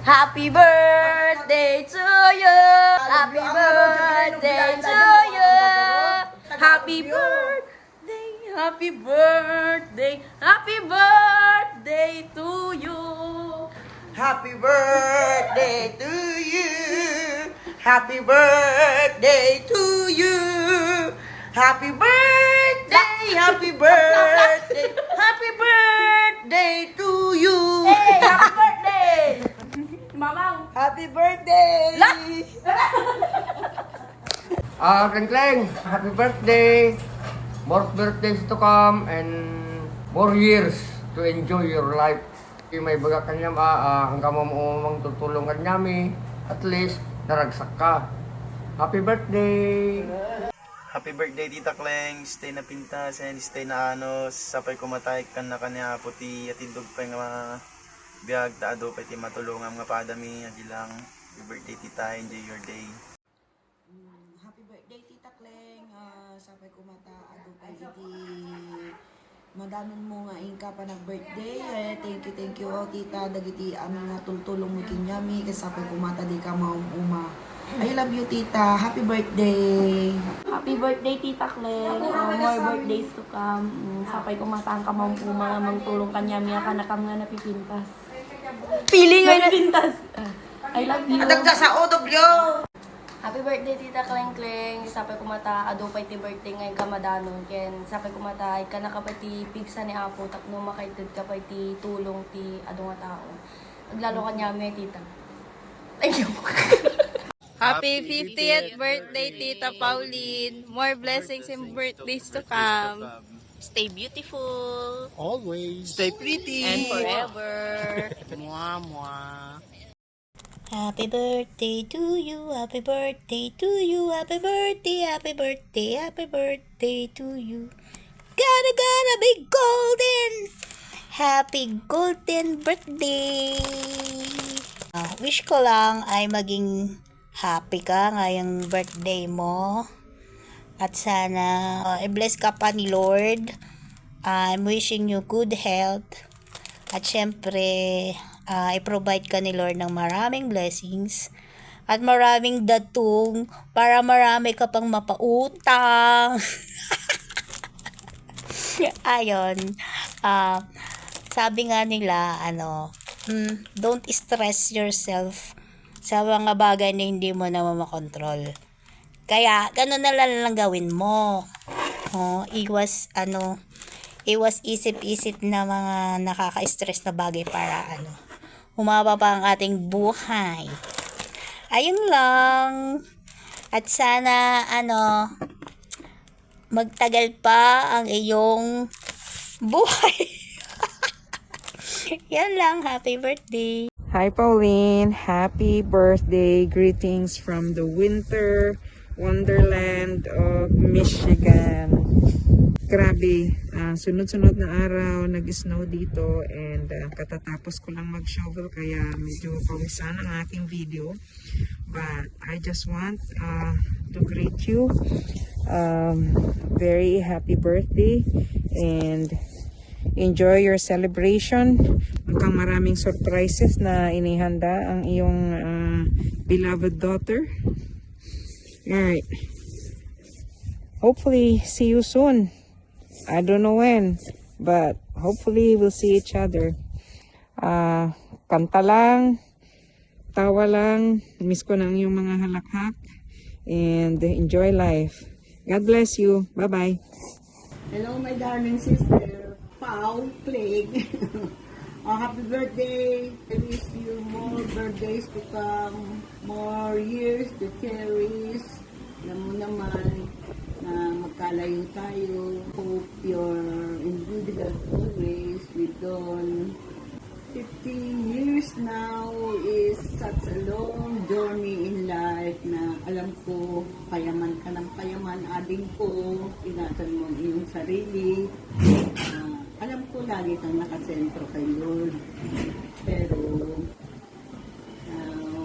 Happy birthday to you. Happy birthday to you. Happy birthday, happy birthday, happy birthday to you. Happy birthday to you. Happy birthday to you. Happy birthday, happy birthday, happy birthday to you. Hey, happy birthday! Mamang! Happy birthday! Kleng, happy birthday! More birthdays to come and more years to enjoy your life. May baga kanya hanggang mamumang tutulungan nyami, at least naragsak ka. Happy birthday! Happy birthday Tita Kleng, stay na pintas and stay na anos, sapay kumatay kan na kanya puti at indog pa nga biyag taado pa iti matulungan nga padami adilang. Happy birthday Tita, enjoy your day. Happy birthday Tita Kleng. Sapay kumata ado pa iti madanon mo nga ingka pa nag-birthday. Thank you tita dagiti amin nga tultulong mo kinyami kay sapay kumata di ka maumuma. I love you tita. Happy birthday. Happy birthday, Tita Kleng. More birthdays to come. Sapay kumatang ka mang tulong kanya miya ka na kam nga napipintas. Feeling nga napipintas. I love you. Adagda sa OW. Happy birthday Tita Kleng Kleng. Sapay kumata ado pa iti birthday ngayon kamadanon ken sapay kumata ka na kapati pigsa ni Apo tapno makaitid ka pa iti tulong ti ado nga tao. Aglalo kanya mi tita. Thank you. Happy 50th birthday, Tita Pauline. More blessings and birthdays to come. Stay beautiful. Always. Stay pretty! And forever. Mwah, mwah. Happy birthday to you, happy birthday to you, happy birthday, happy birthday, happy birthday to you. Gotta be golden. Happy golden birthday. Wish ko lang ay maging happy ka ngayong birthday mo. At sana i-bless ka pa ni Lord. I'm wishing you good health. At syempre, i-provide ka ni Lord ng maraming blessings. At maraming datong para marami ka pang mapautang. Ayon. Sabi nga nila, don't stress yourself sa mga bagay na hindi mo na makontrol. Kaya, ganun na lang gawin mo. Iwas isip-isip na mga nakaka-stress na bagay para humaba pa ang ating buhay. Ayun lang. At sana, magtagal pa ang iyong buhay. Yan lang. Happy birthday. Hi Pauline, happy birthday. Greetings from the winter wonderland of Michigan. Grabe, sunod-sunod na araw, nag-snow dito and katatapos ko lang mag-shovel kaya medyo pawisan ang aking video. But I just want to greet you. Very happy birthday and enjoy your celebration. Mukhang maraming surprises na inihanda ang iyong beloved daughter. Alright. Hopefully, see you soon. I don't know when, but hopefully we'll see each other. Kanta lang, tawa lang, miss ko ng iyong mga halakhak, and enjoy life. God bless you. Bye-bye. Hello my darling sister, Pau Kleng. Happy birthday. I wish you more birthdays to come, more years to cherish. Alam mo naman na magkalayo tayo. Hope you're in good health always. We've done 15 years now is such a long journey in life na alam ko, payaman ka ng payaman, ading ko, ingatan mo ang iyong sarili. Alam ko lagi kang nakasentro kay Lord. Pero,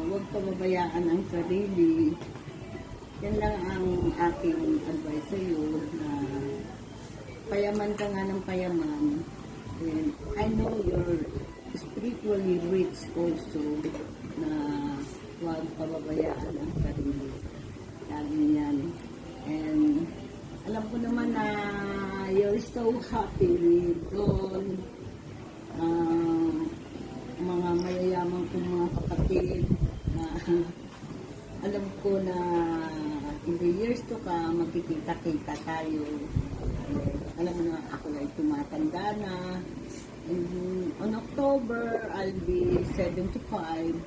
huwag pababayaan ang sarili. Yan lang ang aking advice sa iyo na payaman ka nga ng payaman. And I know you're spiritually rich also. pabayaan ang sarili. Lagi yan. And alam ko naman na you're so happy with all mga mayayaman kong mga kapatid na alam ko na in the years to come, magkikita-kita tayo. Alam mo na, ako ay tumatanda na. And on October, I'll be 75.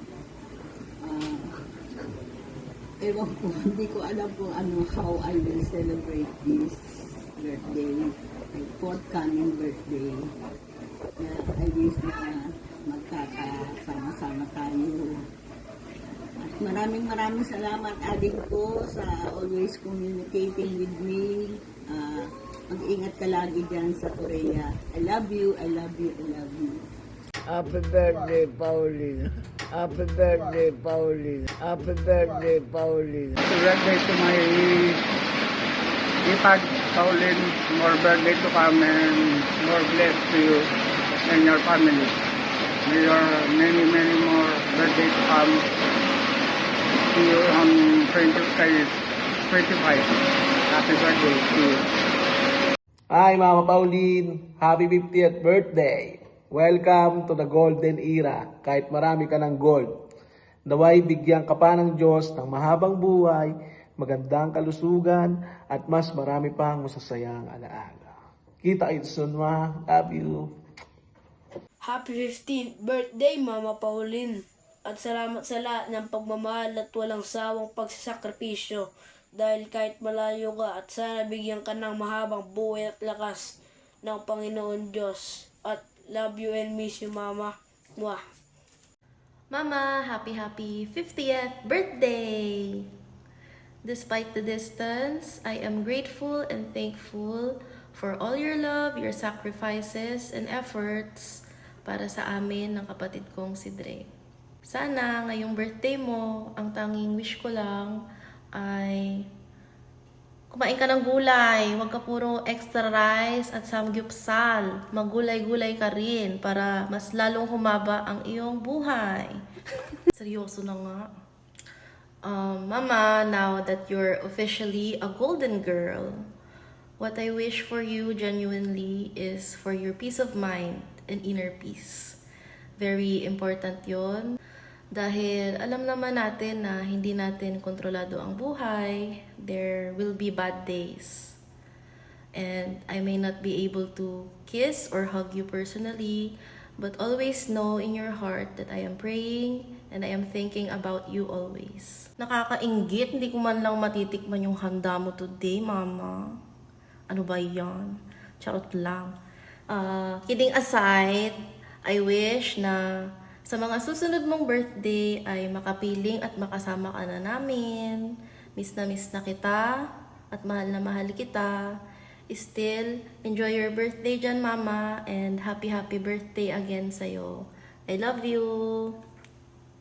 Ewan ko, hindi ko alam kung how I will celebrate this birthday, my forthcoming birthday. I wish na magkakasama-sama tayo. At maraming salamat, adik ko, sa always communicating with me. Mag-ingat ka lagi dyan sa Korea. I love you, I love you, I love you. Happy birthday, Pauline. Happy birthday, Pauline. Happy birthday, Pauline. Happy birthday to my ipag, Pauline. More birthday to come and more blessed to you and your family. May your many more birthday to come. See you on 25. Happy birthday to you. Hi Mama Pauline, happy 50th birthday. Welcome to the golden era. Kahit marami ka ng gold, naway bigyan ka pa ng Diyos ng mahabang buhay, magandang kalusugan, at mas marami pang masasayang alaala. Kita it soon, Ma. Love you. Happy 15th birthday, Mama Pauline. At salamat sa lahat ng pagmamahal at walang sawang pagsasakripisyo. Dahil kahit malayo ka at sana bigyan ka ng mahabang buhay at lakas ng Panginoon Diyos. At love you and miss you, Mama. Mwah. Mama, happy 50th birthday! Despite the distance, I am grateful and thankful for all your love, your sacrifices, and efforts para sa amin ng kapatid kong si Dre. Sana ngayong birthday mo, ang tanging wish ko lang ay kumain ka ng gulay, huwag ka puro extra rice at samgyupsal. Maggulay-gulay ka rin para mas lalong humaba ang iyong buhay. Seryoso na nga. Mama, now that you're officially a golden girl, what I wish for you genuinely is for your peace of mind and inner peace. Very important yon. Dahil alam naman natin na hindi natin kontrolado ang buhay, there will be bad days. And I may not be able to kiss or hug you personally, but always know in your heart that I am praying and I am thinking about you always. Nakakainggit, hindi ko man lang matitikman yung handa mo today, Mama. Ano ba yan? Charot lang. Kidding aside, I wish na sa mga susunod mong birthday ay makapiling at makasama ka na namin. Miss na kita at mahal na mahal kita. Still, enjoy your birthday dyan, Mama, and happy birthday again sa'yo. I love you!